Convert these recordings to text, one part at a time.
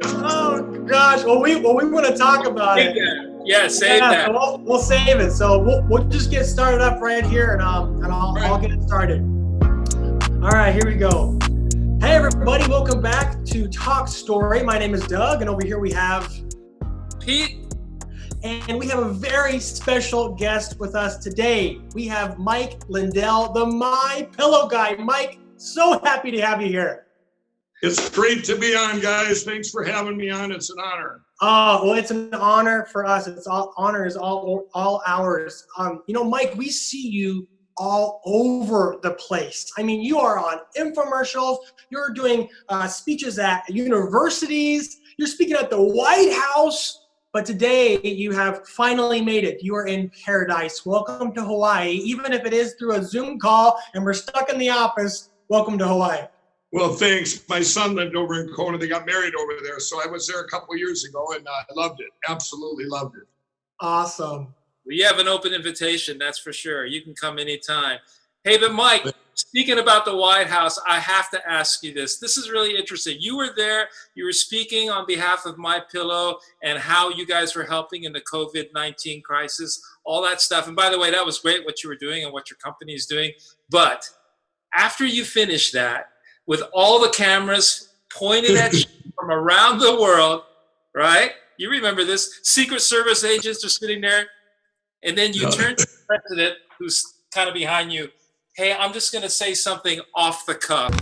Oh gosh, well we want to talk about it. Yeah, save that. So we'll save it. So we'll just get started up right here, and I'll get it started. All right, here we go. Hey everybody, welcome back to Talk Story. My name is Doug, and over here we have Pete. And we have a very special guest with us today. We have Mike Lindell, the MyPillow guy. Mike, so happy to have you here. It's great to be on, guys. Thanks for having me on. It's an honor. Oh, well, it's an honor for us. Honor is all ours. Mike, we see you all over the place. I mean, you are on infomercials. You're doing speeches at universities. You're speaking at the White House. But today you have finally made it. You are in paradise. Welcome to Hawaii. Even if it is through a Zoom call and we're stuck in the office, welcome to Hawaii. Well, thanks. My son lived over in Kona. They got married over there. So I was there a couple of years ago and I loved it. Absolutely loved it. Awesome. We have an open invitation, that's for sure. You can come anytime. Hey, but Mike, speaking about the White House, I have to ask you this. This is really interesting. You were there, you were speaking on behalf of MyPillow and how you guys were helping in the COVID-19 crisis, all that stuff. And by the way, that was great what you were doing and what your company is doing. But after you finished that, with all the cameras pointed at you from around the world, right? You remember this, Secret Service agents are sitting there, and then you turn to the president who's kind of behind you. Hey, I'm just going to say something off the cuff.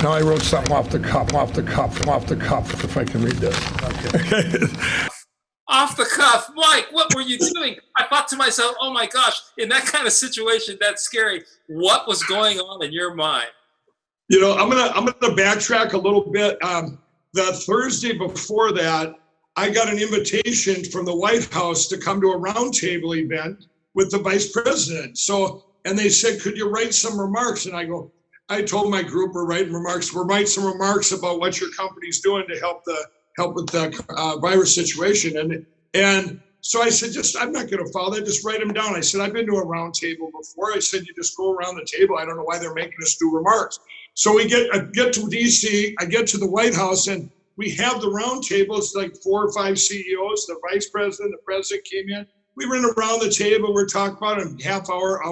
Now I wrote something off the cuff, if I can read this. Okay. Off the cuff. Mike, what were you doing? I thought to myself, oh my gosh, in that kind of situation, that's scary. What was going on in your mind? You know, I'm gonna backtrack a little bit. The Thursday before that, I got an invitation from the White House to come to a roundtable event with the vice president. And they said, could you write some remarks? And I told my group we're writing remarks. We'll write some remarks about what your company's doing to help with the virus situation. And so I said, I'm not going to follow that. Just write them down. I said, I've been to a round table before. I said, you just go around the table. I don't know why they're making us do remarks. So I get to DC, I get to the White House, and we have the round table. It's like 4 or 5 CEOs, the vice president, the president came in. We were around the table. We're talking about a half hour.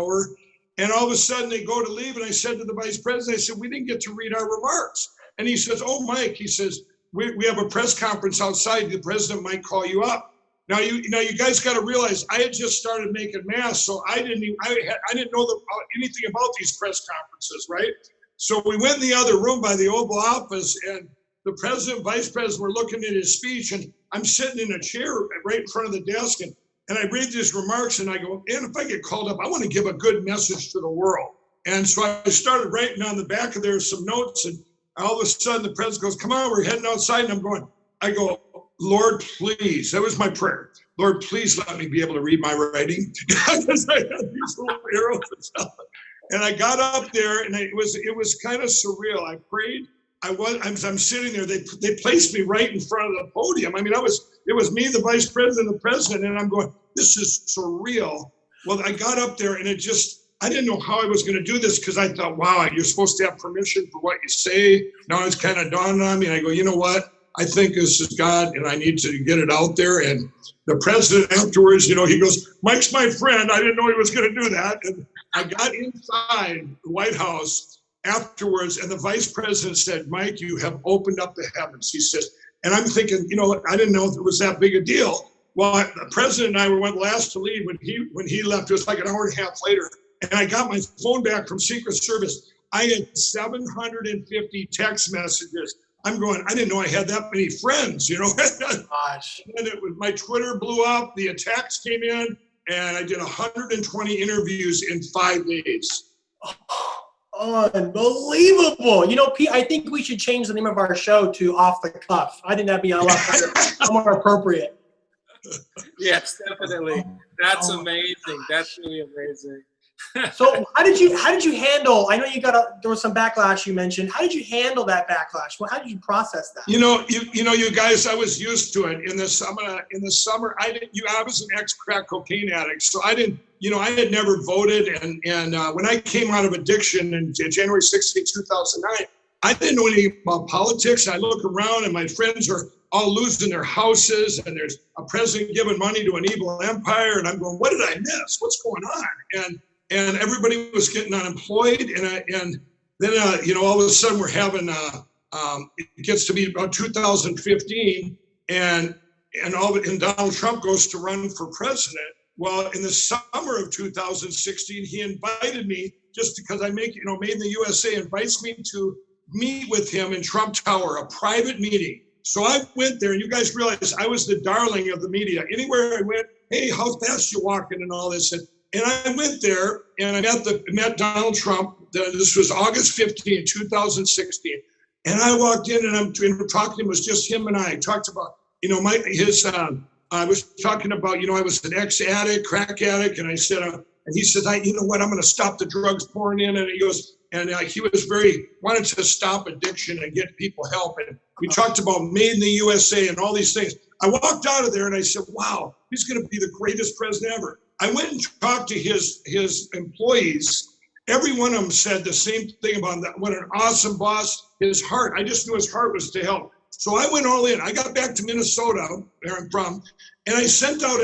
And all of a sudden they go to leave. And I said to the vice president, I said, we didn't get to read our remarks. And he says, oh, Mike, he says, we have a press conference outside. The president might call you up. Now you guys got to realize I had just started making masks. So I didn't know anything about these press conferences, right? So we went in the other room by the Oval Office, and the president, vice president were looking at his speech, and I'm sitting in a chair right in front of the desk, and I read these remarks, and I go, and if I get called up, I want to give a good message to the world. And so I started writing on the back of there some notes, and all of a sudden the president goes, come on, we're heading outside, and I go, Lord, please, that was my prayer. Lord, please let me be able to read my writing, because I had these little arrows and stuff. And I got up there, and it was kind of surreal. I prayed. I'm sitting there. They placed me right in front of the podium. I mean, it was me, the vice president, the president, and I'm going, this is surreal. Well, I got up there, and I didn't know how I was going to do this, because I thought, wow, you're supposed to have permission for what you say. Now it's kind of dawned on me, and I go, you know what? I think this is God, and I need to get it out there. And the president afterwards, he goes, Mike's my friend. I didn't know he was going to do that. And I got inside the White House afterwards, and the vice president said, Mike, you have opened up the heavens. He says, and I'm thinking, I didn't know if it was that big a deal. Well, the president and I went last to leave. When he left, it was like an hour and a half later, and I got my phone back from Secret Service. I had 750 text messages. I'm going, I didn't know I had that many friends, Gosh. And my Twitter blew up, the attacks came in, and I did 120 interviews in 5 days. Unbelievable. Pete, I think we should change the name of our show to Off the Cuff. I think that'd be a lot more appropriate. Yes, definitely. That's amazing. That's really amazing. So how did you handle, I know there was some backlash you mentioned. How did you handle that backlash? Well, how did you process that? You guys, I was used to it. In the summer, I was an ex-crack cocaine addict. So I had never voted. And when I came out of addiction in January 16, 2009, I didn't know anything about politics. I look around and my friends are all losing their houses, and there's a president giving money to an evil empire. And I'm going, what did I miss? What's going on? And everybody was getting unemployed. And then, all of a sudden we're having, it gets to be about 2015, and Donald Trump goes to run for president. Well, in the summer of 2016, he invited me, just because I Made in the USA invites me to meet with him in Trump Tower, a private meeting. So I went there, and you guys realize I was the darling of the media. Anywhere I went, hey, how fast you walking and all this. And I went there, and I met Donald Trump. This was August 15, 2016. And I walked in, and I'm talking to him. It was just him and I talked about, I was talking about, I was an ex-addict, crack addict, and I said, and he said, you know what, I'm going to stop the drugs pouring in. And he goes, he was wanted to stop addiction and get people help. And we talked about Made in the USA and all these things. I walked out of there and I said, wow, he's going to be the greatest president ever. I went and talked to his employees. Every one of them said the same thing about that. What an awesome boss, his heart. I just knew his heart was to help. So I went all in. I got back to Minnesota, where I'm from, and I sent out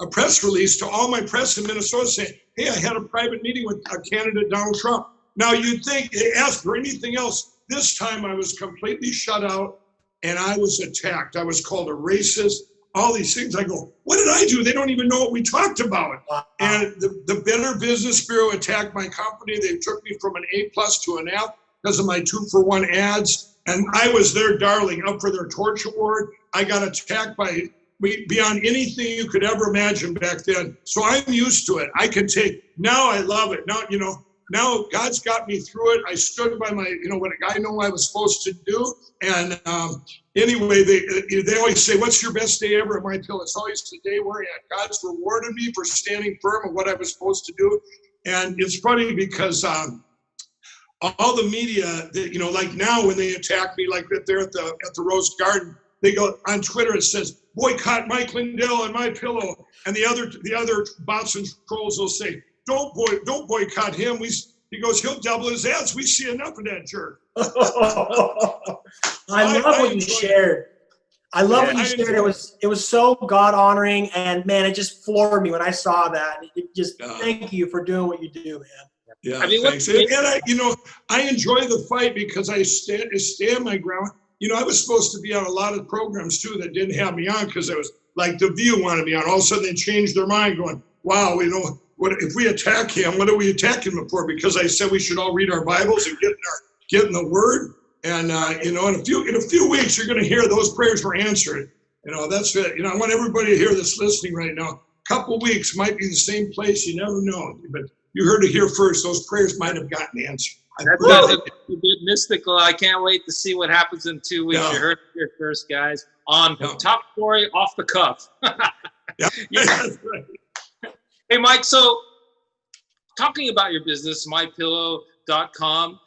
a press release to all my press in Minnesota saying, hey, I had a private meeting with candidate Donald Trump. Now you'd think they asked for anything else. This time I was completely shut out, and I was attacked. I was called a racist, all these things. I go, what did I do? They don't even know what we talked about. Wow. And the Better Business Bureau attacked my company. They took me from an A+ to an F because of my 2-for-1 ads. And I was their darling, up for their torch award. I got attacked beyond anything you could ever imagine back then. So I'm used to it. I can take, now I love it. Now God's got me through it. I stood by my, what I know I was supposed to do. And anyway, they always say, what's your best day ever at MyPillow? It's always the day where God's rewarded me for standing firm on what I was supposed to do. And it's funny because all the media, like now when they attack me, like they're at the Rose Garden, they go on Twitter, it says, boycott Mike Lindell and MyPillow. And the other bots and trolls will say, don't boycott him. He goes, he'll double his ads. We see enough of that jerk. I love what you shared. I love what you shared. It was so God honoring, and man, it just floored me when I saw that. It just thank you for doing what you do, man. Yeah, thanks. And I enjoy the fight because I stand my ground. I was supposed to be on a lot of programs too that didn't have me on because I was like The View wanted me on. All of a sudden they changed their mind, going, "Wow, what if we attack him? What are we attacking him for?" Because I said we should all read our Bibles and get in the Word. And in a few weeks you're going to hear those prayers were answered. That's it. I want everybody to hear this listening right now. A couple weeks might be the same place. You never know, but you heard it here first. Those prayers might have gotten answered. That's a bit mystical. I can't wait to see what happens in 2 weeks. You heard it here first, guys. On Top Story Off the Cuff. Yeah. That's right. Hey, Mike, so talking about your business, MyPillow.com,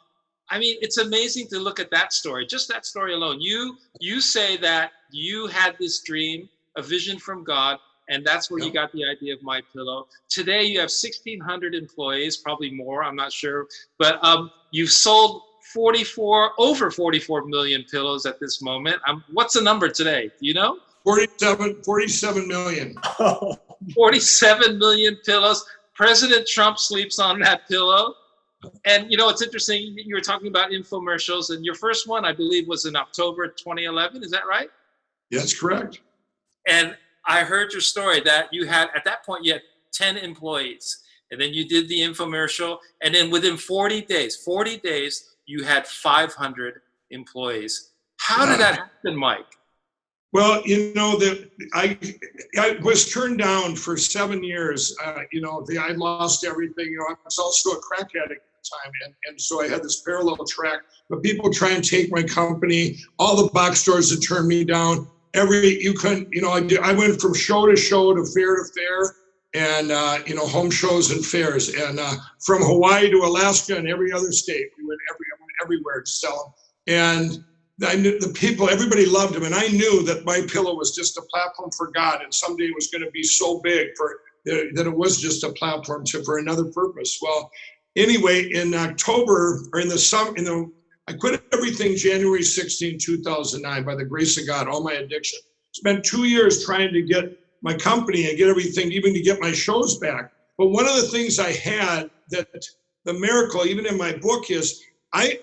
I mean, it's amazing to look at that story, just that story alone. You say that you had this dream, a vision from God, and that's where you got the idea of MyPillow. Today, you have 1,600 employees, probably more, I'm not sure. But you've sold over 44 million pillows at this moment. What's the number today? Do you know? 47 million. 47 million pillows. President Trump sleeps on that pillow. And it's interesting, you were talking about infomercials, and your first one, I believe, was in October 2011. Is that right? That's correct. And I heard your story that you had, at that point, you had 10 employees. And then you did the infomercial. And then within 40 days, you had 500 employees. How did that happen, Mike? Well, I was turned down for 7 years. I lost everything. I was also a crack addict at the time. And so I had this parallel track. But people try and take my company. All the box stores that turned me down. I went from show to show, to fair, and home shows and fairs, and from Hawaii to Alaska and every other state. We went everywhere to sell them. And I knew the people, everybody loved them, and I knew that MyPillow was just a platform for God, and someday it was going to be so big that it was just a platform for another purpose. Well, anyway, in October, or in the I quit everything January 16, 2009, by the grace of God, all my addiction. Spent 2 years trying to get my company and get everything, even to get my shows back. But one of the things I had that the miracle, even in my book, is I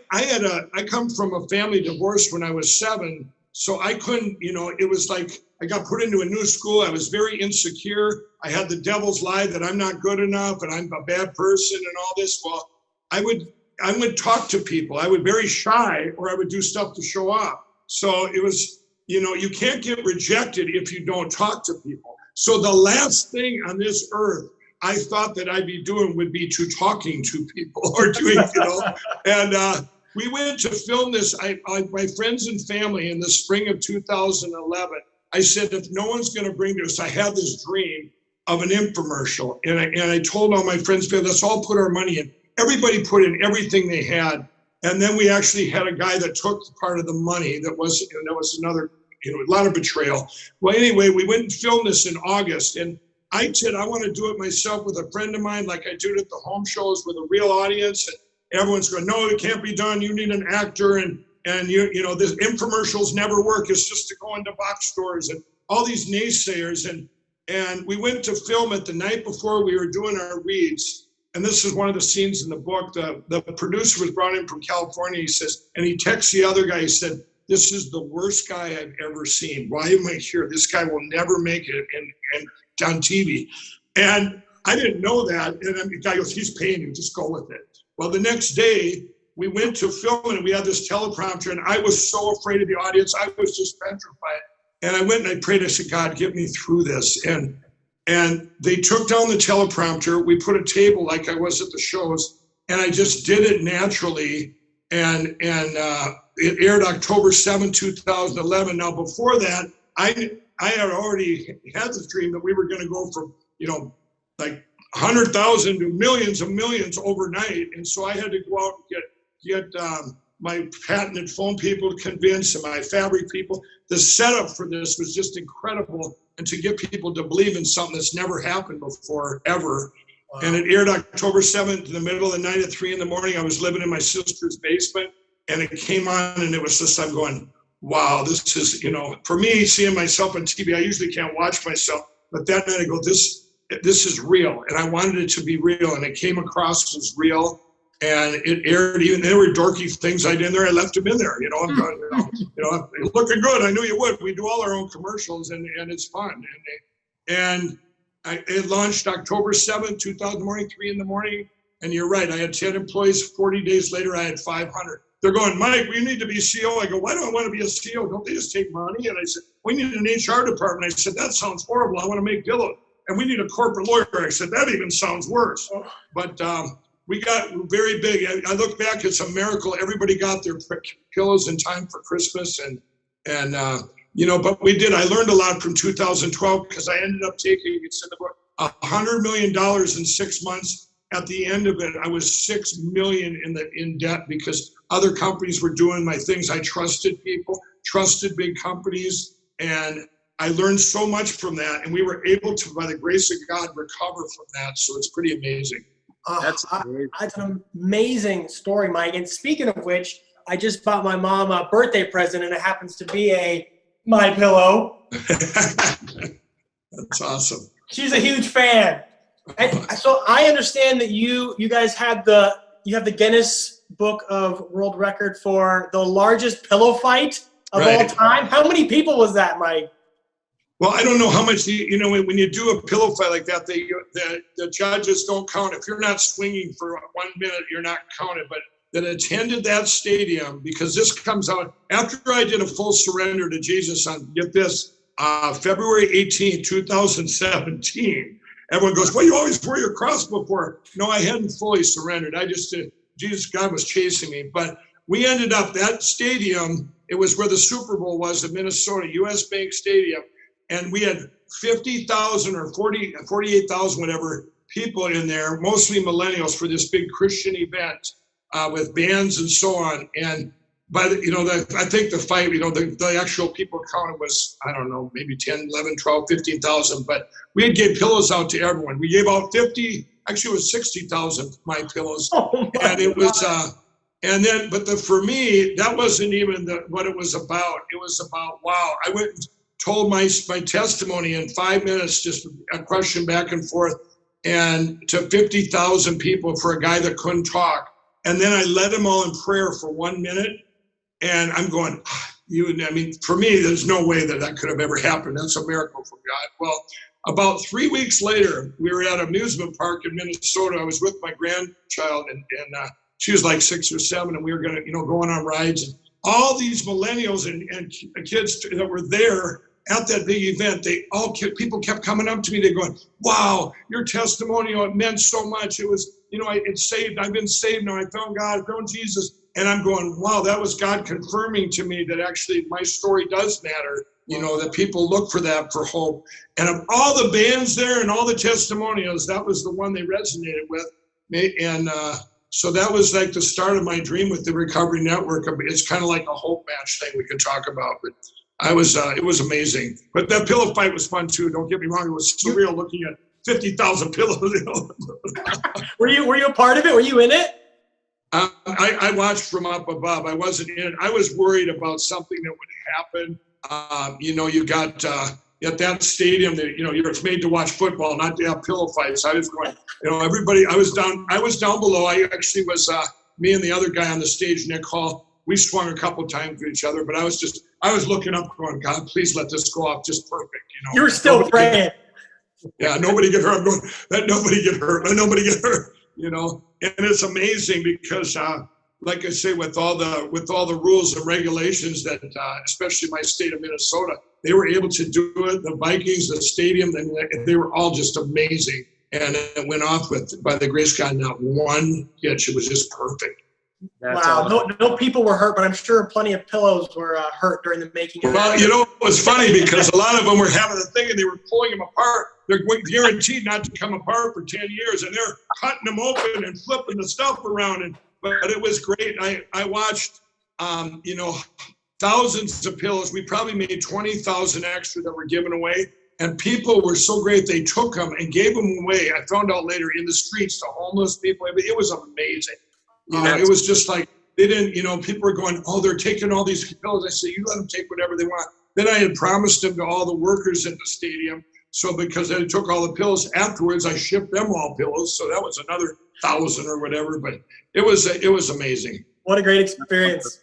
come from a family divorce when I was 7. So I couldn't, it was like I got put into a new school. I was very insecure. I had the devil's lie that I'm not good enough and I'm a bad person and all this. Well, I would talk to people. I would very shy, or I would do stuff to show off. So it was, you can't get rejected if you don't talk to people. So the last thing on this earth I thought that I'd be doing would be talking to people or doing, and we went to film this. My friends and family in the spring of 2011, I said, if no one's going to bring this, I had this dream of an infomercial. And I told all my friends, let's all put our money in. Everybody put in everything they had. And then we actually had a guy that took part of the money that was another, a lot of betrayal. Well, anyway, we went and filmed this in August. And I said, I want to do it myself with a friend of mine, like I do it at the home shows with a real audience. And everyone's going, no, it can't be done. You need an actor. And this infomercials never work. It's just to go into box stores and all these naysayers. And we went to film it the night before we were doing our reads. And this is one of the scenes in the book. The producer was brought in from California. He says, and he texts the other guy. He said, this is the worst guy I've ever seen. Why am I here? This guy will never make it and on TV. And I didn't know that. And the guy goes, he's paying you, just go with it. Well, the next day we went to film and we had this teleprompter and I was so afraid of the audience. I was just petrified. And I went and I prayed. I said, God, get me through this. And they took down the teleprompter. We put a table like I was at the shows, and I just did it naturally. And it aired October 7, 2011. Now, before that, I had already had this dream that we were going to go from, like 100,000 to millions of millions overnight. And so I had to go out and get my patented phone people to convince and my fabric people. The setup for this was just incredible. And to get people to believe in something that's never happened before, ever. Wow. And it aired October 7th in the middle of the night at 3 a.m. I was living in my sister's basement and it came on and it was just, I'm going, wow, this is, for me, seeing myself on TV, I usually can't watch myself, but that night I go, this is real. And I wanted it to be real. And it came across as real. And it aired, even there were dorky things I did in there. I left them in there, I'm going, looking good. I knew you would. We do all our own commercials and it's fun. It launched October 7th, 2000 morning, 3 a.m. And you're right. I had 10 employees. 40 days later, I had 500. They're going, Mike, we need to be CEO. I go, why do I want to be a CEO? Don't they just take money? And I said, we need an HR department. I said, that sounds horrible. I want to make pillows. And we need a corporate lawyer. I said, that even sounds worse. But we got very big. I look back, it's a miracle. Everybody got their pillows in time for Christmas. But we did. I learned a lot from 2012 because I ended up taking, it's in the book, $100 million in 6 months. At the end of it, I was $6 million in debt because other companies were doing my things. I trusted people, trusted big companies, and I learned so much from that. And we were able to, by the grace of God, recover from that. So it's pretty amazing. That's an amazing story, Mike. And speaking of which, I just bought my mom a birthday present, and it happens to be a MyPillow. That's awesome. She's a huge fan. And so I understand that you guys have the Guinness Book of World Record for the largest pillow fight of all time. How many people was that, Mike? Well, I don't know how much, when you do a pillow fight like that, the judges don't count. If you're not swinging for 1 minute, you're not counted. But that attended that stadium, because this comes out after I did a full surrender to Jesus on, get this, February 18, 2017. Everyone goes, well, you always wear your cross before. No, I hadn't fully surrendered. I just did. God was chasing me. But we ended up, that stadium, it was where the Super Bowl was in Minnesota, US Bank Stadium. And we had 50,000 or 48,000, whatever, people in there, mostly millennials, for this big Christian event with bands and so on. And by I think the fight, the actual people counted was, I don't know, maybe 10, 11, 12, 15,000. But we gave pillows out to everyone. We gave out 50, actually it was 60,000 MyPillows. Oh my and it was, And then, but for me, that wasn't even what it was about. It was about, wow, I went and told my testimony in 5 minutes, just a question back and forth, and to 50,000 people for a guy that couldn't talk. And then I led them all in prayer for 1 minute. And I'm going, I mean, for me, there's no way that could have ever happened. That's a miracle from God. Well, about 3 weeks later, we were at an amusement park in Minnesota. I was with my grandchild, and she was like 6 or 7, and we were going on rides. And all these millennials and kids that were there at that big event, people kept coming up to me. They're going, wow, your testimonial, it meant so much. It was, it's saved. I've been saved now. I found God, I found Jesus. And I'm going, wow, that was God confirming to me that actually my story does matter. That people look for that for hope. And of all the bands there and all the testimonials, that was the one they resonated with. And so that was like the start of my dream with the Recovery Network. It's kind of like a hope match thing we could talk about. But it was amazing. But that pillow fight was fun too. Don't get me wrong. It was surreal looking at 50,000 pillows. Were you a part of it? Were you in it? I watched from up above. I wasn't in it. I was worried about something that would happen. You got at that stadium that you're made to watch football, not to have pillow fights. I was going, everybody. I was down below. I actually was me and the other guy on the stage, Nick Hall. We swung a couple times with each other, but I was looking up, going, God, please let this go off just perfect. You were still praying. Yeah, nobody get hurt. I'm going, let nobody get hurt. Let nobody get hurt. And it's amazing because, like I say, with all the rules and regulations that, especially my state of Minnesota, they were able to do it. The Vikings, the stadium, they were all just amazing. And it went off by the grace of God, not one hitch. It was just perfect. That's wow, awesome. No people were hurt, but I'm sure plenty of pillows were hurt during the making of Well, it was funny because a lot of them were having a thing and they were pulling them apart. They're guaranteed not to come apart for 10 years, and they're cutting them open and flipping the stuff around. But it was great. I watched, thousands of pillows. We probably made 20,000 extra that were given away. And people were so great, they took them and gave them away. I found out later in the streets to homeless people. It was amazing. It was just like, they didn't, people were going, oh, they're taking all these pillows. I said, you let them take whatever they want. Then I had promised them to all the workers in the stadium. So because I took all the pillows afterwards, I shipped them all pillows. So that was another 1,000 or whatever. But it was amazing. What a great experience.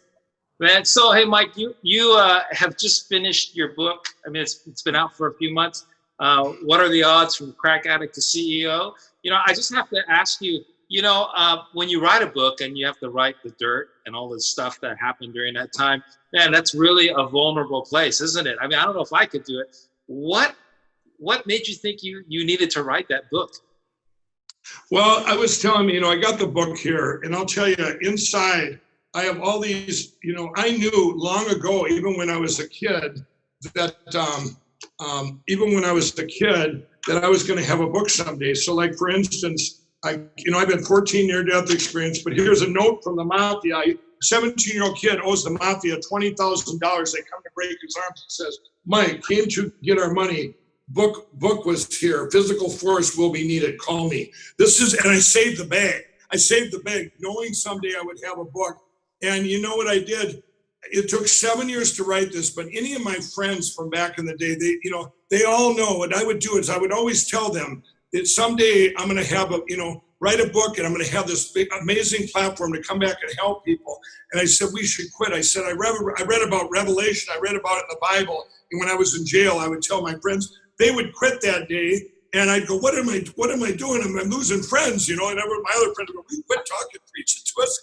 Man, so hey, Mike, you have just finished your book. I mean, it's been out for a few months. What are the odds from crack addict to CEO? I just have to ask you, when you write a book and you have to write the dirt and all the stuff that happened during that time, man, that's really a vulnerable place, isn't it? I mean, I don't know if I could do it. What made you think you needed to write that book? Well, I was telling you, I got the book here, and I'll tell you, inside, I have all these, I knew long ago, even when I was a kid, that I was going to have a book someday. So like, for instance, I've been 14 near-death experience, but here's a note from the mafia. A 17-year-old kid owes the mafia $20,000. They come to break his arms and says, Mike, came to get our money. Book was here. Physical force will be needed. Call me. And I saved the bag. Knowing someday I would have a book. And you know what I did? It took 7 years to write this, but any of my friends from back in the day, they all know what I would do is I would always tell them that someday I'm going to have write a book, and I'm going to have this big, amazing platform to come back and help people. And I said, we should quit. I said, I read about Revelation. I read about it in the Bible. And when I was in jail, I would tell my friends, they would quit that day. And I'd go, what am I doing? I'm losing friends, And my other friends would go, we quit talking, preaching to us.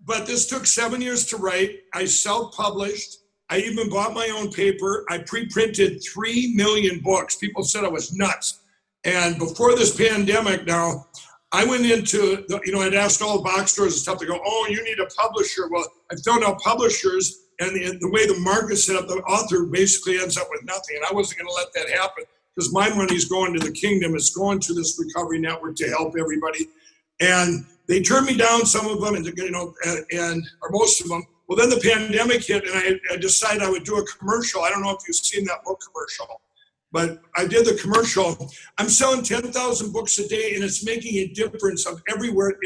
But this took 7 years to write. I self-published. I even bought my own paper. I pre-printed 3 million books. People said I was nuts. And before this pandemic now, I went into, I'd asked all the box stores and stuff to go, oh, you need a publisher. Well, I found out publishers, and the way the market's set up, the author basically ends up with nothing. And I wasn't going to let that happen because my money's going to the kingdom. It's going to this recovery network to help everybody. And they turned me down, some of them, or most of them. Well, then the pandemic hit, and I decided I would do a commercial. I don't know if you've seen that book commercial, but I did the commercial. I'm selling 10,000 books a day, and it's making a difference of everywhere.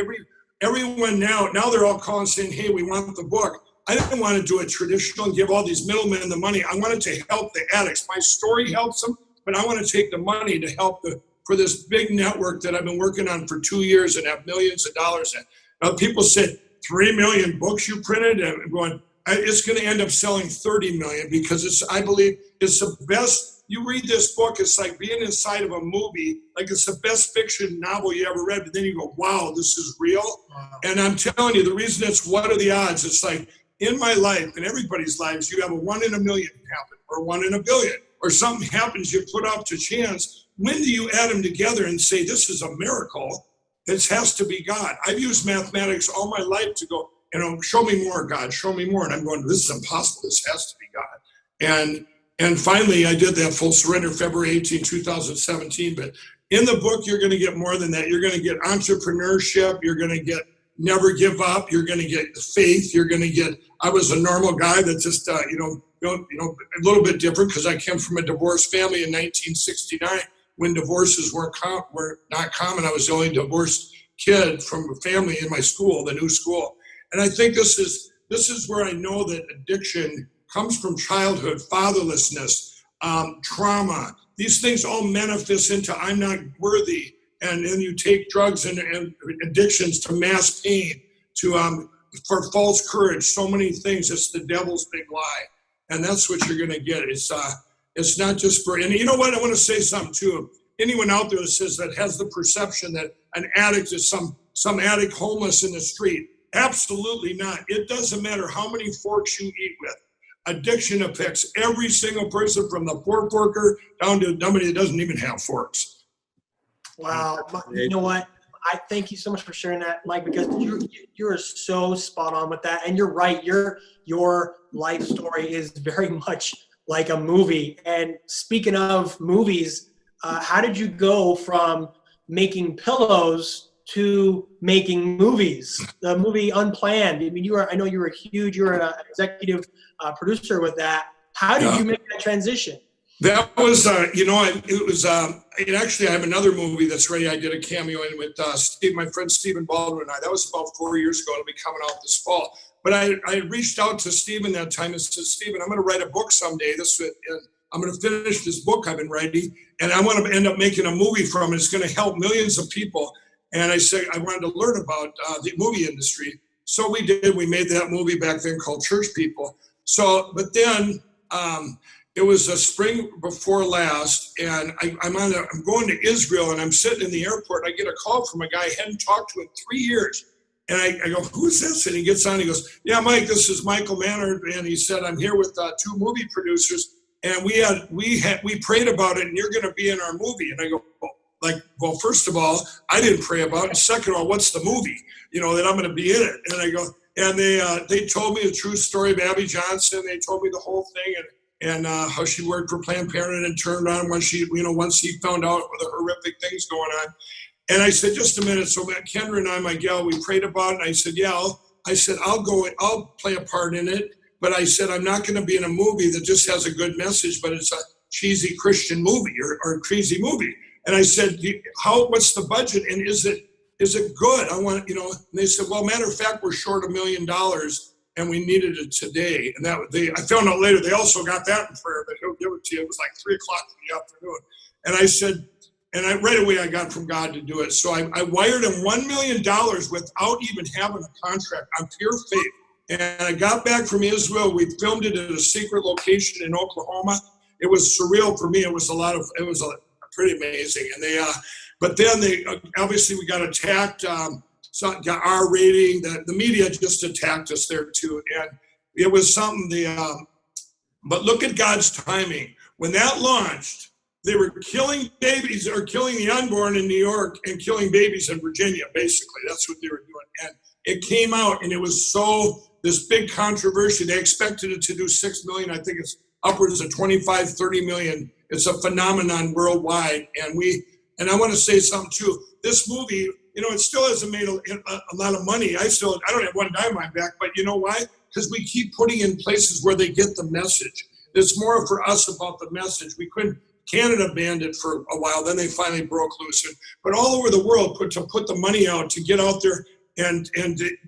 everyone now they're all calling saying, hey, we want the book. I didn't want to do it traditional and give all these middlemen the money. I wanted to help the addicts. My story helps them, but I want to take the money to help for this big network that I've been working on for 2 years and have millions of dollars in. Now, people said, 3 million books you printed? And I'm going, it's going to end up selling 30 million because I believe it's the best. You read this book, it's like being inside of a movie, like it's the best fiction novel you ever read, but then you go, wow, this is real. Wow. And I'm telling you, the reason it's what are the odds? It's like in my life, in everybody's lives, you have a 1 in a million happen, or 1 in a billion, or something happens you put up to chance. When do you add them together and say, this is a miracle? This has to be God. I've used mathematics all my life to go, show me more, God, show me more. And I'm going, this is impossible. This has to be God. And finally, I did that full surrender February 18, 2017. But in the book, you're going to get more than that. You're going to get entrepreneurship. You're going to get never give up. You're going to get faith. You're going to get, I was a normal guy that just, a little bit different because I came from a divorced family in 1969 when divorces were not common. I was the only divorced kid from a family in my school, the new school. And I think this is where I know that addiction comes from childhood, fatherlessness, trauma. These things all manifest into I'm not worthy. And then you take drugs and addictions to mass pain, for false courage, so many things. It's the devil's big lie. And that's what you're going to get. It's not just for, and you know what? I want to say something too. Anyone out there that says that has the perception that an addict is some addict homeless in the street. Absolutely not. It doesn't matter how many forks you eat with. Addiction affects every single person from the pork worker down to somebody that doesn't even have forks. Wow. You know what? I thank you so much for sharing that, Mike, because you're so spot on with that. And you're right. Your life story is very much like a movie. And speaking of movies, how did you go from making pillows to making movies? The movie Unplanned. I mean, I know you were an executive producer with that. How did you make that transition? That was, actually, I have another movie that's ready. I did a cameo in with my friend Stephen Baldwin and I. That was about 4 years ago. It'll be coming out this fall. But I reached out to Stephen that time and said, Stephen, I'm going to write a book someday. I'm going to finish this book I've been writing, and I want to end up making a movie from it. It's going to help millions of people. And I said, I wanted to learn about the movie industry. So we did. We made that movie back then called Church People. So, but then it was a spring before last, and I'm going to Israel, and I'm sitting in the airport. I get a call from a guy I hadn't talked to in 3 years. And I go, who's this? And he gets on, he goes, yeah, Mike, this is Michael Mannard. And he said, I'm here with 2 movie producers. And we prayed about it, and you're going to be in our movie. And I go, well, first of all, I didn't pray about it. Second of all, what's the movie? That I'm going to be in it. And I go, and they told me the true story of Abby Johnson. They told me the whole thing and how she worked for Planned Parenthood and turned on once she found out the horrific things going on. And I said, just a minute. So Kendra and I, my gal, we prayed about it. And I said, I'll play a part in it. But I said, I'm not going to be in a movie that just has a good message, but it's a cheesy Christian movie or a crazy movie. And I said, what's the budget? And is it good? I want, and they said, well, matter of fact, we're short $1 million and we needed it today. And I found out later, they also got that in prayer, but he'll give it to you. It was like 3:00 in the afternoon. And I said, right away I got from God to do it. So I wired him $1 million without even having a contract on pure faith. And I got back from Israel. We filmed it at a secret location in Oklahoma. It was surreal for me. It was pretty amazing. And but then obviously we got attacked, got our rating. The media just attacked us there too. And it was something, but look at God's timing. When that launched, they were killing babies or killing the unborn in New York and killing babies in Virginia, basically. That's what they were doing. And it came out and it was this big controversy. They expected it to do 6 million. I think it's upwards of 25, 30 million. It's a phenomenon worldwide. And I want to say something too. This movie, it still hasn't made a lot of money. I don't have one dime in my back, but you know why? Because we keep putting in places where they get the message. It's more for us about the message. Canada banned it for a while, then they finally broke loose. But all over the world, to put the money out to get out there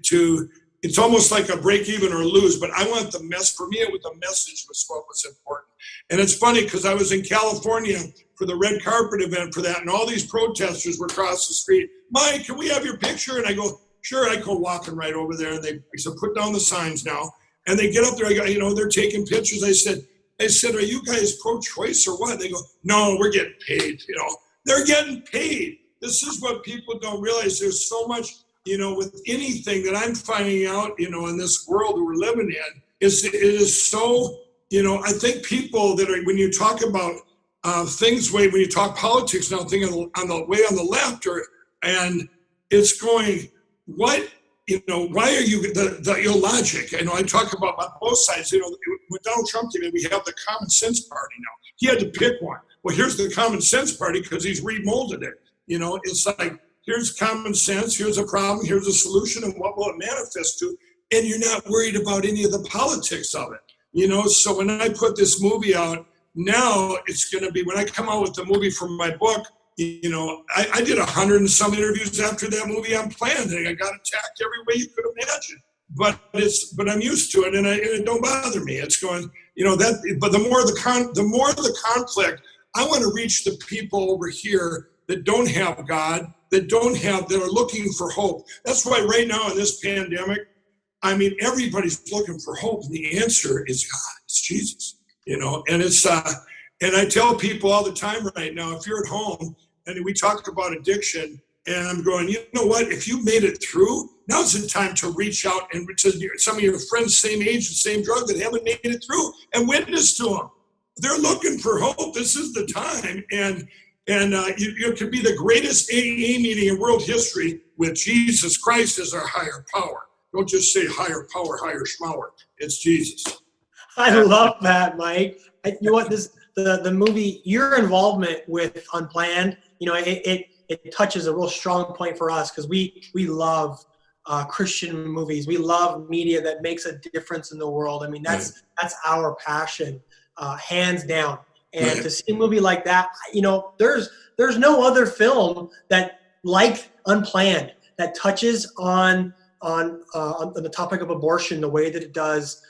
to it's almost like a break even or lose, but I want the mess. For me, it was the message was what was important. And it's funny because I was in California for the red carpet event for that, and all these protesters were across the street. Mike, can we have your picture? And I go, sure. I go walking right over there, and they said, put down the signs now. And they get up there, I go, you know, they're taking pictures. I said, are you guys pro-choice or what? They go, no, we're getting paid. You know, they're getting paid. This is what people don't realize. There's so much, you know, with anything that I'm finding out, you know, in this world that we're living in, it is so, you know, I think people that are, when you talk about things, when you talk politics now, thinking on the way on the left, and it's going, what, you know, why are you, the illogic, you know, I talk about on both sides, you know, when Donald Trump came in, we have the common sense party now. He had to pick one. Well, here's the common sense party because he's remolded it. You know, it's like, here's common sense, here's a problem, here's a solution, and what will it manifest to? And you're not worried about any of the politics of it. You know, so when I put this movie out, now it's going to be, when I come out with the movie from my book, you know, I did 100 and some interviews after that movie unplanned, and I got attacked every way you could imagine. But I'm used to it, and it don't bother me. It's going, you know, that. But the more the conflict, I want to reach the people over here that don't have God, that are looking for hope. That's why right now in this pandemic, I mean, everybody's looking for hope, and the answer is God. It's Jesus, you know. And it's and I tell people all the time right now, if you're at home and we talk about addiction, and I'm going, you know what? If you made it through, now's the time to reach out and to some of your friends, same age, the same drug, that haven't made it through, and witness to them. They're looking for hope. This is the time, and you could be the greatest AA meeting in world history with Jesus Christ as our higher power. Don't just say higher power, higher schmower. It's Jesus. I love that, Mike. You know what? The movie, your involvement with Unplanned, you know, it touches a real strong point for us because we love Christian movies. We love media that makes a difference in the world. I mean, that's our passion, hands down. And to see a movie like that, you know, there's no other film that, like Unplanned, that touches on the topic of abortion the way that it does,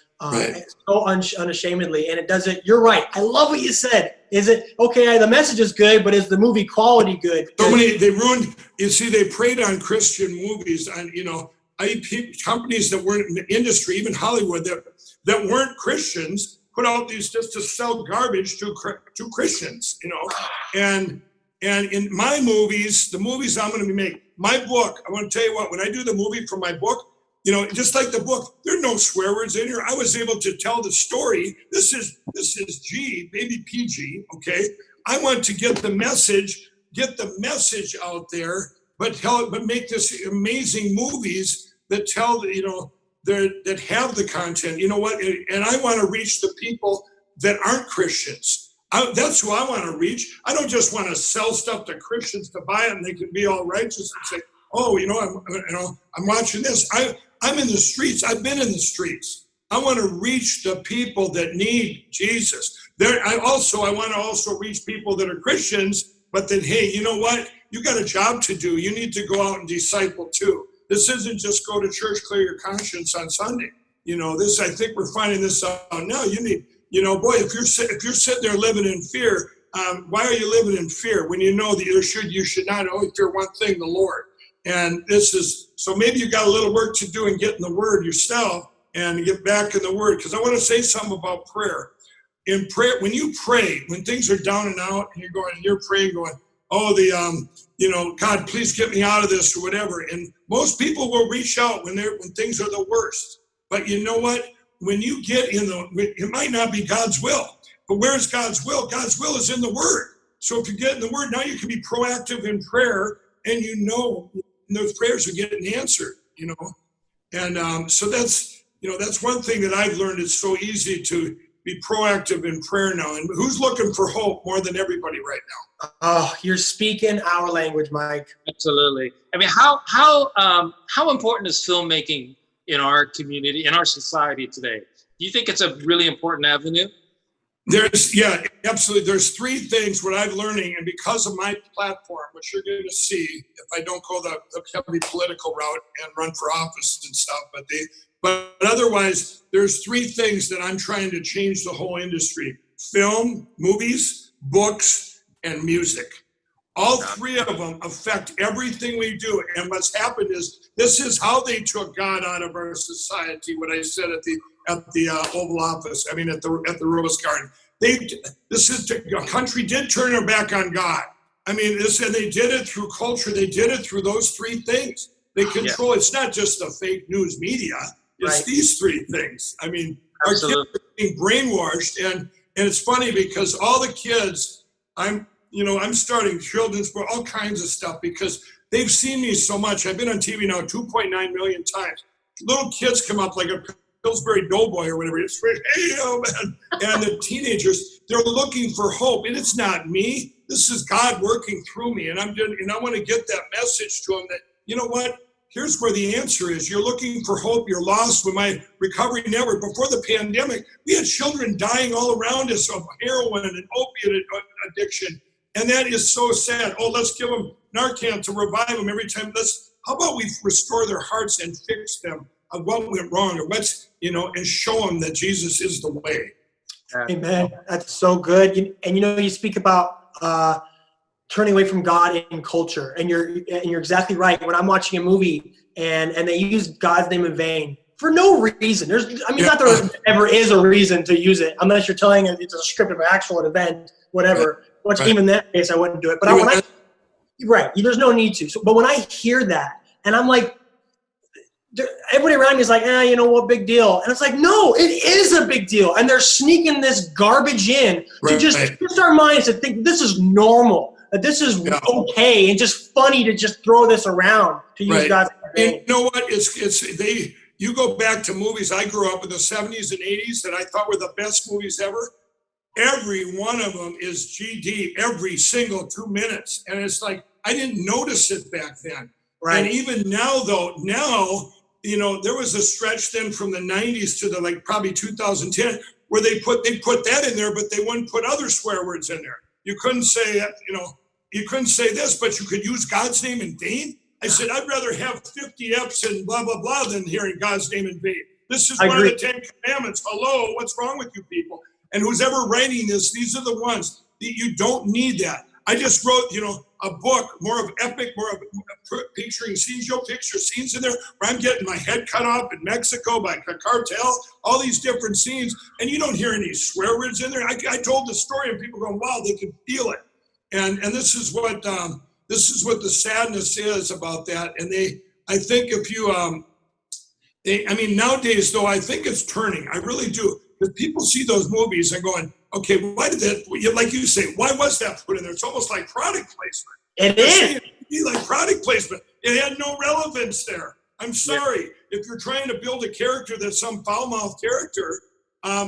so unashamedly, and it does it. You're right. I love what you said. Is it okay? The message is good, but is the movie quality good? So many, they ruined. You see, they preyed on Christian movies, and you know, companies that weren't in the industry, even Hollywood, that weren't Christians, put out these just to sell garbage to Christians, you know. And in my movies, the movies I'm going to be making, my book, I want to tell you what, when I do the movie for my book, you know, just like the book, there are no swear words in here. I was able to tell the story. This is G, maybe PG, okay? I want to get the message out there, but make this amazing movies that tell, you know, that have the content, you know what? And I want to reach the people that aren't Christians. That's who I want to reach. I don't just want to sell stuff to Christians to buy it and they can be all righteous and say, oh, I'm watching this. I'm in the streets. I've been in the streets. I want to reach the people that need Jesus. I want to also reach people that are Christians, but then, hey, you know what? You got a job to do. You need to go out and disciple too. This isn't just go to church, clear your conscience on Sunday. You know, I think we're finding this out now. You need, you know, boy, if you're sitting there living in fear, why are you living in fear when you know that you should not only fear one thing, the Lord? And so maybe you got a little work to do in getting the word yourself and get back in the word. Because I want to say something about prayer. In prayer, when you pray, when things are down and out and you're praying going, oh, you know, God, please get me out of this or whatever. And most people will reach out when things are the worst. But you know what? When you get it might not be God's will, but where's God's will? God's will is in the word. So if you get in the word, now you can be proactive in prayer, and you know those prayers are getting answered, you know. And so that's one thing that I've learned. It's so easy to be proactive in prayer now. And who's looking for hope more than everybody right now? Oh, you're speaking our language, Mike. Absolutely. I mean, how important is filmmaking in our community, in our society today? Do you think it's a really important avenue? Yeah, absolutely. There's three things what I'm learning, and because of my platform, which you're going to see if I don't go the heavy political route and run for office and stuff, but otherwise, there's three things that I'm trying to change the whole industry: film, movies, books, and music. All three of them affect everything we do. And what's happened is this is how they took God out of our society. What I said at the Oval Office, I mean at the Rose Garden. A country did turn their back on God. I mean, and they did it through culture. They did it through those three things. They control. It's not just the fake news media. It's these three things. I mean, our kids are being brainwashed, and it's funny because all the kids, I'm starting children's book, all kinds of stuff because they've seen me so much. I've been on TV now 2.9 million times. Little kids come up like a Pillsbury Doughboy or whatever. It's hey, oh man. And the teenagers, they're looking for hope. And it's not me. This is God working through me. And I want to get that message to them that, you know what? Here's where the answer is. You're looking for hope. You're lost. With my recovery network, before the pandemic, we had children dying all around us of heroin and opiate addiction. And that is so sad. Oh, let's give them Narcan to revive them every time. How about we restore their hearts and fix them on what went wrong, or and show them that Jesus is the way. Amen. That's so good. And you speak about turning away from God in culture, and you're exactly right. When I'm watching a movie and they use God's name in vain for no reason, not there ever is a reason to use it unless you're telling it it's a script of an actual event, whatever. Which even in that case I wouldn't do it. But there's no need to. But when I hear that, and I'm like, everybody around me is like, what big deal? And it's like, no, it is a big deal. And they're sneaking this garbage in to just twist our minds to think this is normal, that this is okay, and just funny to just throw this around to use God's name. You know what? You go back to movies I grew up in the 70s and 80s that I thought were the best movies ever. Every one of them is GD every single 2 minutes. And it's like, I didn't notice it back then. Right. And even now, there was a stretch then from the 90s to probably 2010 where they put that in there, but they wouldn't put other swear words in there. You couldn't say, you couldn't say this, but you could use God's name in vain. I said, I'd rather have 50 F's and blah, blah, blah than hearing God's name in vain. This is one of the 10 commandments. Hello, what's wrong with you people? And who's ever writing this, these are the ones that you don't need that. I just wrote, a book, more of epic, more of picturing scenes. You'll picture scenes in there where I'm getting my head cut off in Mexico by a cartel, all these different scenes, and you don't hear any swear words in there. I told the story and people going, wow, they can feel it. And this is what the sadness is about that. And I think if you, nowadays though, I think it's turning. I really do. Because people see those movies and going, okay, why did that, like you say, why was that put in there? It's almost like product placement. It is. It'd be like product placement. It had no relevance there. I'm sorry. If you're trying to build a character that's some foul-mouthed character,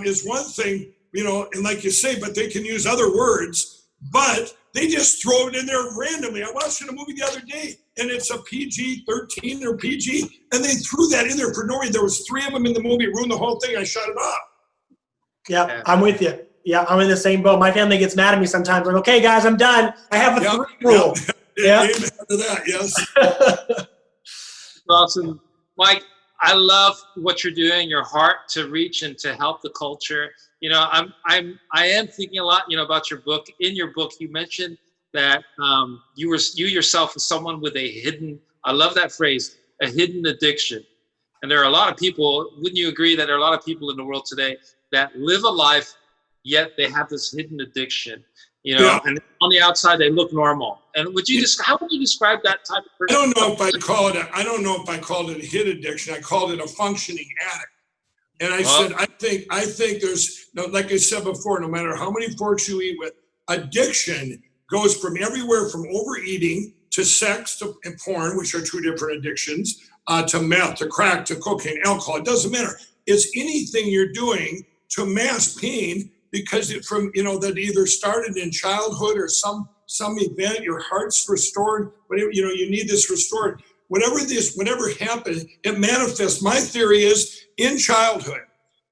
is one thing, and like you say, but they can use other words, but they just throw it in there randomly. I watched a movie the other day, and it's a PG-13 or PG, and they threw that in there for no reason. There was 3 of them in the movie, ruined the whole thing. I shut it off. Yeah, I'm with you. Yeah, I'm in the same boat. My family gets mad at me sometimes. Like, okay, guys, I'm done. I have a 3 rule. Yeah. Amen to that, yes. Awesome. Mike, I love what you're doing, your heart to reach and to help the culture. I am thinking a lot, about your book. In your book, you mentioned that you yourself as someone with a hidden, I love that phrase, a hidden addiction. And there are a lot of people, wouldn't you agree that there are a lot of people in the world today that live a life, yet they have this hidden addiction, and on the outside they look normal. And how would you describe that type of person? I don't know if I called it a hidden addiction. I called it a functioning addict. And I said, I think there's, like I said before, no matter how many forks you eat with, addiction goes from everywhere from overeating to sex and porn, which are 2 different addictions, to meth, to crack, to cocaine, alcohol. It doesn't matter. It's anything you're doing to mask pain because that either started in childhood or some event, your heart's restored, whatever, you need this restored. Whatever happened, it manifests. My theory is in childhood,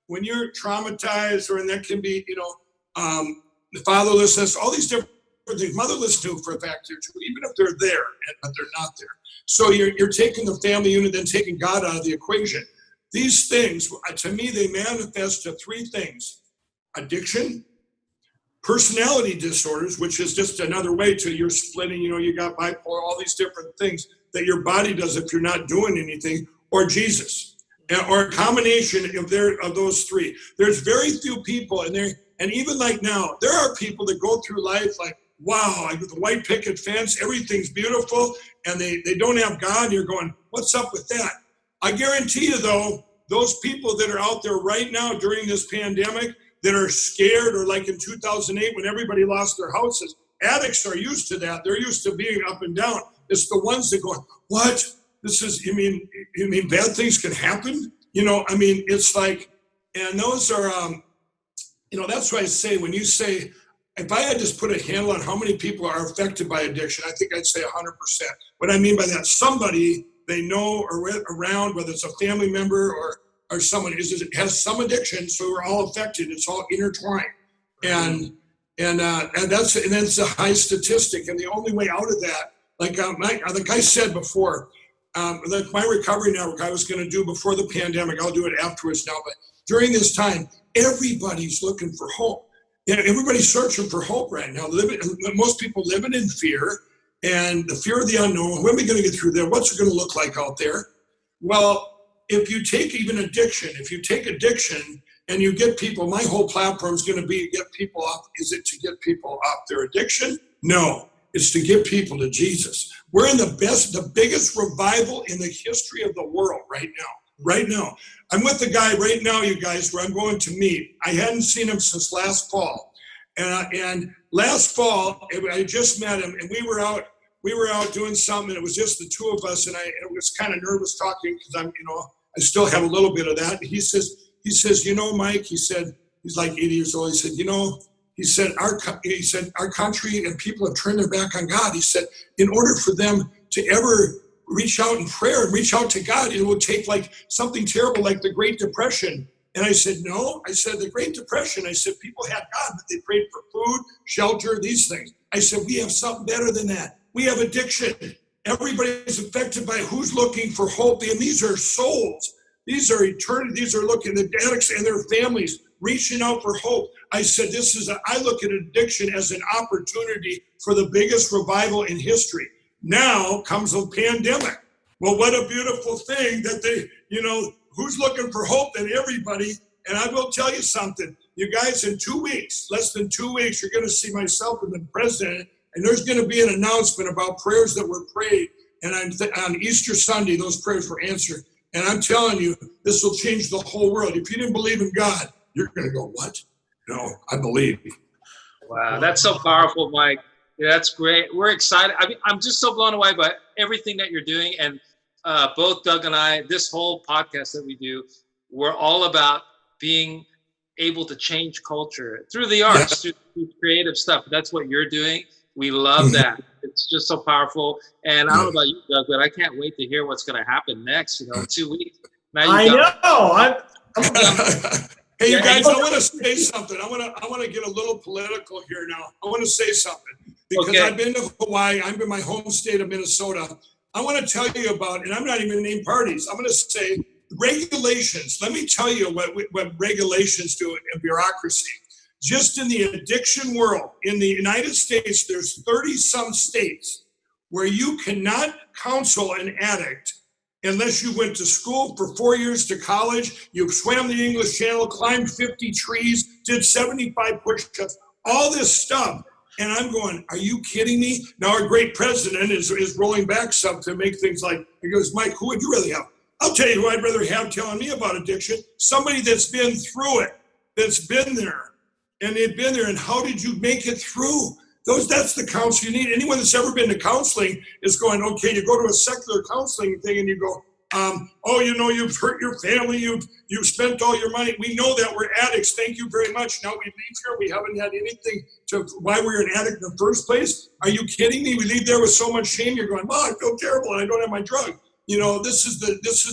when you're traumatized, or and that can be, the fatherlessness, all these different things. Motherless too, for a fact, too, even if they're there, but they're not there. So you're taking the family unit, then taking God out of the equation. These things, to me, they manifest to three things: addiction, personality disorders, which is just another way to you're splitting, you got bipolar, all these different things that your body does if you're not doing anything, or Jesus, or a combination of those three. There's very few people, and even like now, there are people that go through life like, wow, I got the white picket fence, everything's beautiful, and they don't have God, and you're going, what's up with that? I guarantee you, though, those people that are out there right now during this pandemic that are scared, or like in 2008 when everybody lost their houses, addicts are used to that. They're used to being up and down. It's the ones that go, what? You mean bad things can happen? It's like, and those are, that's why I say, when you say, if I had just put a handle on how many people are affected by addiction, I think I'd say 100%. What I mean by that, somebody they know or around, whether it's a family member or someone has some addiction, so we're all affected. It's all intertwined, and that's a high statistic. And the only way out of that, like I said before, like my recovery network I was going to do before the pandemic. I'll do it afterwards now, but during this time, everybody's looking for hope. Everybody's searching for hope right now. Most people living in fear, and the fear of the unknown. When are we going to get through there? What's it going to look like out there? Well, if you take even addiction, and you get people, my whole platform is going to be get people off. Is it to get people off their addiction? No, it's to get people to Jesus. We're in the biggest revival in the history of the world right now. Right now. I'm with the guy right now, you guys, where I'm going to meet. I hadn't seen him since last fall. And last fall, I just met him, and we were out doing something. It was just the two of us, and I was kind of nervous talking because I still have a little bit of that. And he says, Mike, he said, he's like 80 years old. He said, our country and people have turned their back on God. He said, in order for them to ever reach out in prayer and reach out to God, it would take like something terrible like the Great Depression. And I said, no. I said, the Great Depression, I said, people had God, but they prayed for food, shelter, these things. I said, we have something better than that. We have addiction. Everybody is affected by who's looking for hope. And these are souls. These are eternity. These are looking at addicts and their families reaching out for hope. I said, I look at addiction as an opportunity for the biggest revival in history. Now comes a pandemic. Well, what a beautiful thing that who's looking for hope than everybody. And I will tell you something, you guys, in 2 weeks, less than 2 weeks, you're going to see myself and the president, and there's going to be an announcement about prayers that were prayed. And on Easter Sunday, those prayers were answered. And I'm telling you, this will change the whole world. If you didn't believe in God, you're going to go, what? No, I believe. Wow, that's so powerful, Mike. Yeah, that's great. We're excited. I mean, I'm just so blown away by everything that you're doing. And both Doug and I, this whole podcast that we do, we're all about being able to change culture through the arts, through creative stuff. That's what you're doing. We love that. It's just so powerful. And I don't know about you, Doug, but I can't wait to hear what's going to happen next, in 2 weeks. I know. Hey, you guys, I want to say something. I want to get a little political here now. I want to say something because I've been to Hawaii. I'm in my home state of Minnesota. I want to tell you about, and I'm not even going to name parties. I'm going to say regulations. Let me tell you what regulations do in bureaucracy. Just in the addiction world, in the United States, there's 30-some states where you cannot counsel an addict unless you went to school for 4 years to college, you swam the English Channel, climbed 50 trees, did 75 push-ups, all this stuff. And I'm going, are you kidding me? Now our great president is rolling back some to make things like, he goes, Mike, who would you rather have? I'll tell you who I'd rather have telling me about addiction. Somebody that's been through it, that's been there. And they've been there, and how did you make it through? That's the counsel you need. Anyone that's ever been to counseling is going, okay, you go to a secular counseling thing and you go, you've hurt your family, you've spent all your money. We know that we're addicts. Thank you very much. Now we leave here. We haven't had anything to why we're an addict in the first place. Are you kidding me? We leave there with so much shame. You're going, I feel terrible and I don't have my drug. This is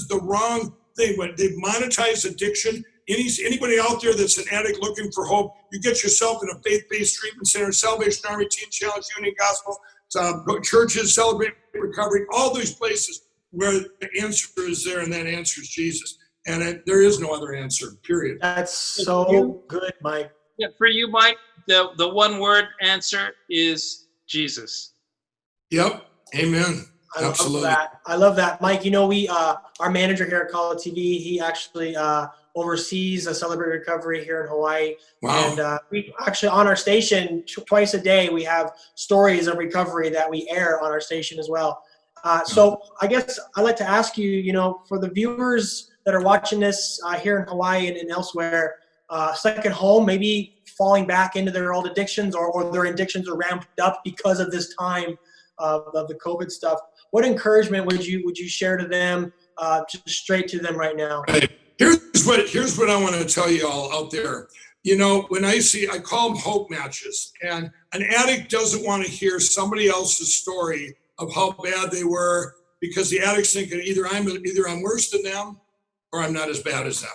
the wrong thing. When they've monetized addiction Anybody out there that's an addict looking for hope, you get yourself in a faith-based treatment center, Salvation Army, Teen Challenge, Union Gospel, churches, Celebrate Recovery, all these places where the answer is there, and that answer is Jesus. And there is no other answer, period. That's so good, Mike. Yeah, for you, Mike, the one word answer is Jesus. Yep. Amen. Absolutely. I love that. Mike, you know, we, our manager here at Call It TV, he actually oversees a Celebrate Recovery here in Hawaii. Wow. And we actually, on our station, twice a day, we have stories of recovery that we air on our station as well. So I guess I'd like to ask you, you know, for the viewers that are watching this here in Hawaii and elsewhere, second home, maybe falling back into their old addictions, or their addictions are ramped up because of this time of the COVID stuff. What encouragement would you share to them, just straight to them right now? Right. Here's what I want to tell you all out there. You know, when I call them hope matches, and an addict doesn't want to hear somebody else's story of how bad they were, because the addict's thinking either I'm worse than them or I'm not as bad as them.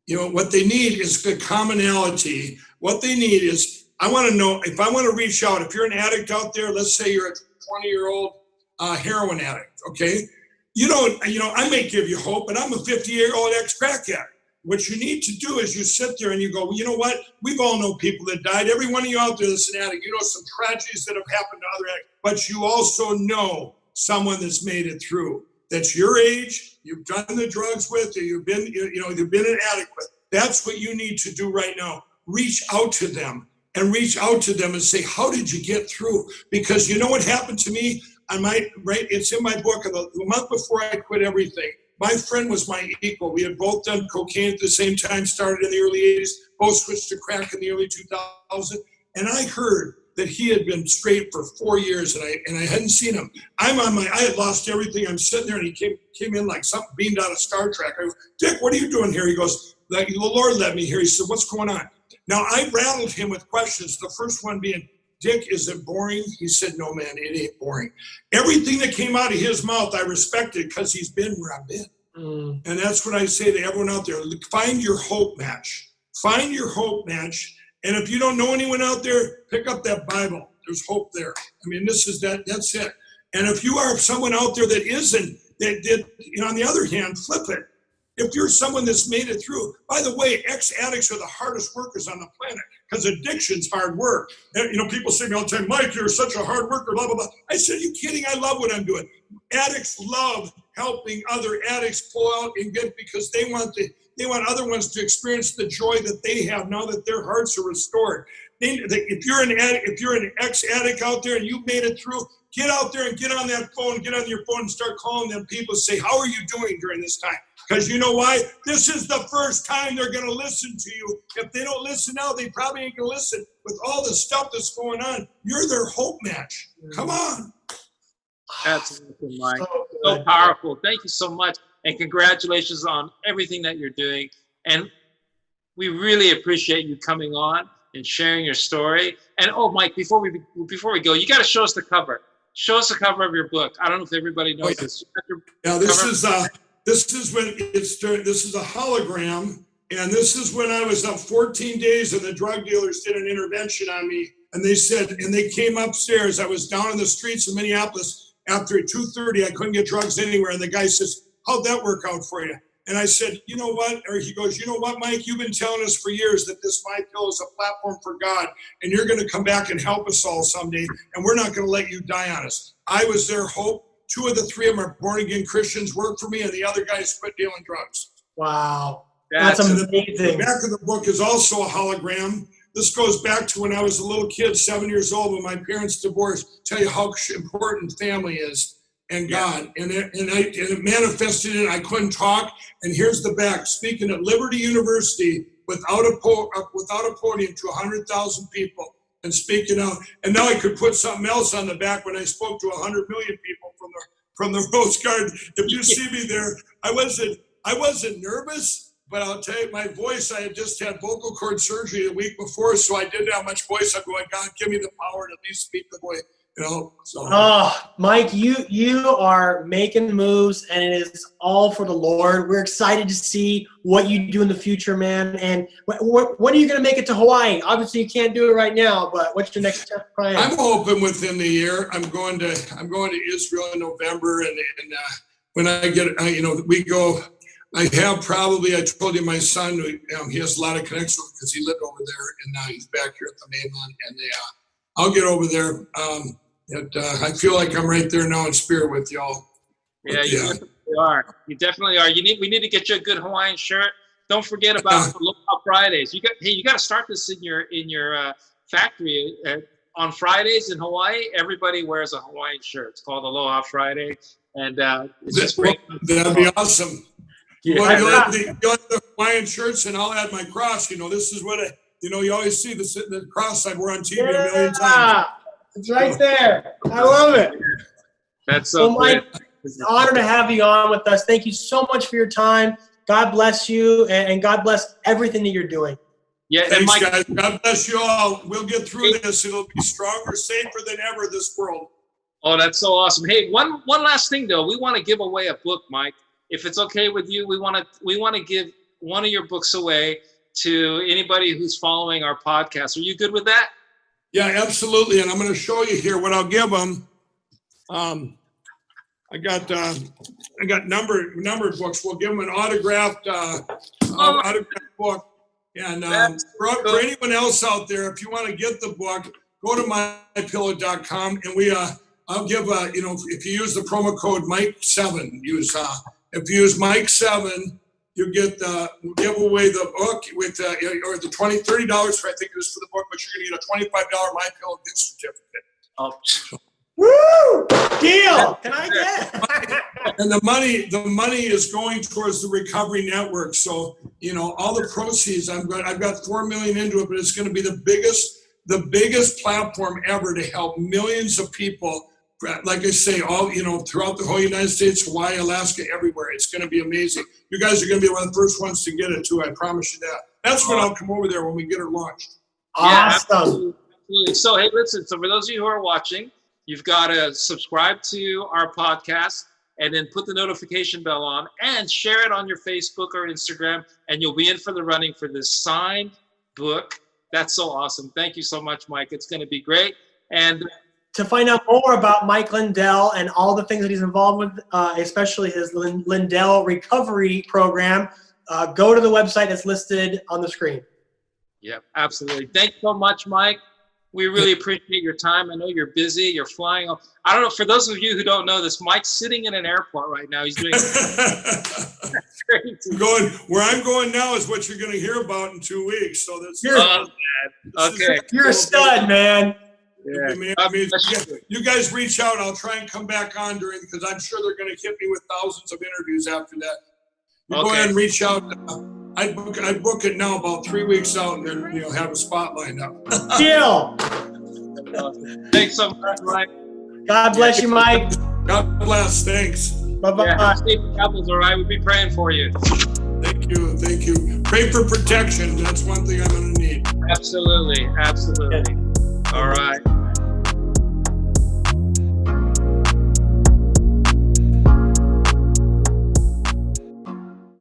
You know, what they need is the commonality. What they need is, I want to know, if I want to reach out, if you're an addict out there, let's say you're a 20-year-old heroin addict, okay? You know, I may give you hope, but I'm a 50-year-old ex-crack addict. What you need to do is you sit there and you go, well, you know what? We've all known people that died. Every one of you out there that's an addict, you know some tragedies that have happened to other addicts, but you also know someone that's made it through. That's your age, you've done the drugs with, or you've been an addict with. That's what you need to do right now. Reach out to them and say, how did you get through? Because you know what happened to me? It's in my book. The month before I quit everything, my friend was my equal. We had both done cocaine at the same time, started in the early 80s, both switched to crack in the early 2000s. And I heard that he had been straight for 4 years, and I hadn't seen him. I had lost everything. I'm sitting there, and he came in like something beamed out of Star Trek. I go, Dick, what are you doing here? He goes, the Lord led me here. He said, what's going on? Now, I rattled him with questions. The first one being, Dick, is it boring? He said, no, man, it ain't boring. Everything that came out of his mouth, I respected, because he's been where I've been. And that's what I say to everyone out there. Find your hope match. Find your hope match. And if you don't know anyone out there, pick up that Bible. There's hope there. I mean, that's it. And if you are someone out there that isn't, on the other hand, flip it. If you're someone that's made it through, by the way, ex-addicts are the hardest workers on the planet, because addiction's hard work. And, people say to me all the time, Mike, you're such a hard worker, blah, blah, blah. I said, are you kidding? I love what I'm doing. Addicts love helping other addicts pull out and get, because they want other ones to experience the joy that they have now that their hearts are restored. If you're an ex-addict out there and you've made it through, get out there and get on your phone and start calling them people and say, how are you doing during this time? Because you know why? This is the first time they're going to listen to you. If they don't listen now, they probably ain't going to listen. With all the stuff that's going on, you're their hope match. Come on. That's awesome, Mike. So powerful. Thank you so much. And congratulations on everything that you're doing. And we really appreciate you coming on and sharing your story. And Mike, before we go, you got to show us the cover. Show us the cover of your book. I don't know if everybody knows this. Yeah, this is a hologram, and this is when I was up 14 days and the drug dealers did an intervention on me, and they came upstairs. I was down in the streets of Minneapolis after 2:30. I couldn't get drugs anywhere, and the guy says, how'd that work out for you? And I said, you know what? Or he goes, you know what, Mike? You've been telling us for years that this MyPillow is a platform for God, and you're going to come back and help us all someday, and we're not going to let you die on us. I was their hope. 2 of the 3 of them are born-again Christians, work for me, and the other guys quit dealing drugs. Wow. That's amazing. The back of the book is also a hologram. This goes back to when I was a little kid, 7 years old, when my parents divorced. Tell you how important family is. And God, and it manifested in, I couldn't talk. And here's the back, speaking at Liberty University without a podium to 100,000 people and speaking out. And now I could put something else on the back when I spoke to 100 million people from the Rose Garden. If you see me there, I wasn't nervous, but I'll tell you, my voice, I had just had vocal cord surgery the week before, so I didn't have much voice. I'm going, God, give me the power to at least speak the way. So. Oh, Mike, you are making moves, and it is all for the Lord. We're excited to see what you do in the future, man. And when are you going to make it to Hawaii? Obviously, you can't do it right now, but what's your next step plan? I'm hoping within the year. I'm going to Israel in November, and when I get, we go. I told you my son, he has a lot of connections because he lived over there, and now he's back here at the mainland, and I'll get over there. I feel like I'm right there now in spirit with y'all. Yeah, you definitely are. You definitely are. We need to get you a good Hawaiian shirt. Don't forget about Aloha Fridays. You got to start this in your factory. On Fridays in Hawaii, everybody wears a Hawaiian shirt. It's called Aloha Friday, and it's just great. That'd be awesome. Yeah. Well, you like the Hawaiian shirts, and I'll add my cross. This is what you always see the cross I wear on TV a million times. It's right there. I love it. That's so Mike, it's an honor to have you on with us. Thank you so much for your time. God bless you, and God bless everything that you're doing. Yeah, thanks, and Mike, guys. God bless you all. We'll get through this. It'll be stronger, safer than ever, this world. Oh, that's so awesome. Hey, one last thing though. We want to give away a book, Mike. If it's okay with you, we want to give one of your books away to anybody who's following our podcast. Are you good with that? Yeah, absolutely. And I'm going to show you here what I'll give them. I got numbered books. We'll give them an autographed book. And for anyone else out there, if you want to get the book, go to MyPillow.com, and I'll give if you use the promo code Mike7, if you use Mike7, you get give away the book with or the $30 for, I think it was for the book, but you're going to get a $25 MyPillow gift certificate. Oh. Woo! Deal! Can I get? And the money is going towards the Recovery Network. So all the proceeds, I've got $4 million into it, but it's going to be the biggest platform ever to help millions of people. Like I say, all throughout the whole United States, Hawaii, Alaska, everywhere. It's going to be amazing. You guys are going to be one of the first ones to get it too. I promise you that. That's when I'll come over there when we get it launched. Awesome. Yeah, absolutely. So hey, listen. So for those of you who are watching, you've got to subscribe to our podcast and then put the notification bell on and share it on your Facebook or Instagram, and you'll be in for the running for this signed book. That's so awesome. Thank you so much, Mike. It's going to be great. And to find out more about Mike Lindell and all the things that he's involved with, especially his Lindell Recovery Program, go to the website that's listed on the screen. Yep, absolutely. Thanks so much, Mike. We really appreciate your time. I know you're busy. You're flying off. I don't know, for those of you who don't know this, Mike's sitting in an airport right now. He's doing that's crazy. Where I'm going now is what you're going to hear about in 2 weeks. So that's okay. You're a stud, man. Yeah. You guys reach out. I'll try and come back on because I'm sure they're going to hit me with thousands of interviews after that. Go ahead and reach out. I book it now about 3 weeks out, and then have a spot lined up. Deal. Thanks so much, Mike. God bless you, Mike. God bless. Thanks. Bye-bye. Yeah, safe travels, all right? We'll be praying for you. Thank you. Thank you. Pray for protection. That's one thing I'm going to need. Absolutely. Absolutely. All right.